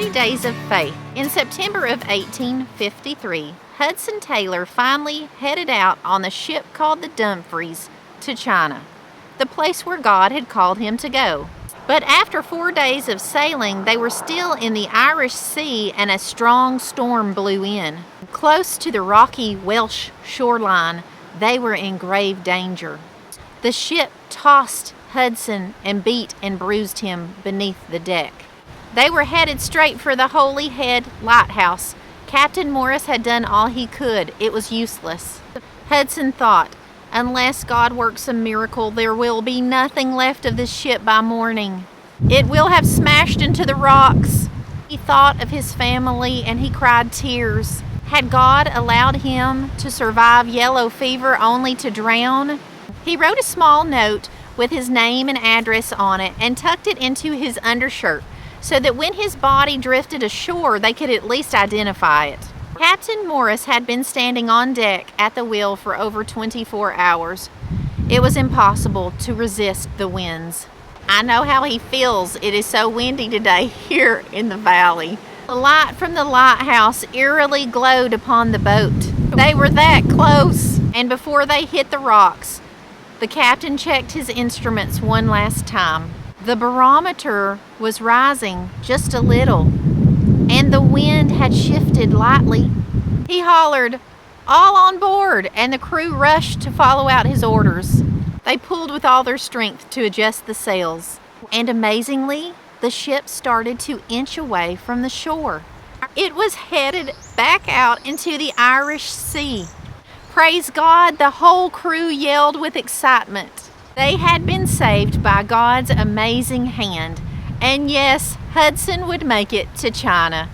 40 Days of Faith. In September of 1853, Hudson Taylor finally headed out on the ship called the Dumfries to China, the place where God had called him to go. But after 4 days of sailing, they were still in the Irish Sea and a strong storm blew in. Close to the rocky Welsh shoreline, they were in grave danger. The ship tossed Hudson and beat and bruised him beneath the deck. They were headed straight for the Holy Head lighthouse. Captain Morris had done all he could. It was useless. Hudson thought, unless God works a miracle, there will be nothing left of this ship by morning. It will have smashed into the rocks. He thought of his family and he cried tears. Had God allowed him to survive yellow fever only to drown? He wrote a small note with his name and address on it and tucked it into his undershirt so that when his body drifted ashore, they could at least identify it. Captain Morris had been standing on deck at the wheel for over 24 hours. It was impossible to resist the winds. I know how he feels. It is so windy today here in the valley. The light from the lighthouse eerily glowed upon the boat. They were that close, and before they hit the rocks, the captain checked his instruments one last time. The barometer was rising just a little, and the wind had shifted lightly. He hollered, "All on board," and the crew rushed to follow out his orders. They pulled with all their strength to adjust the sails, and amazingly, the ship started to inch away from the shore. It was headed back out into the Irish Sea. Praise God, the whole crew yelled with excitement. They had been saved by God's amazing hand, and yes, Hudson would make it to China.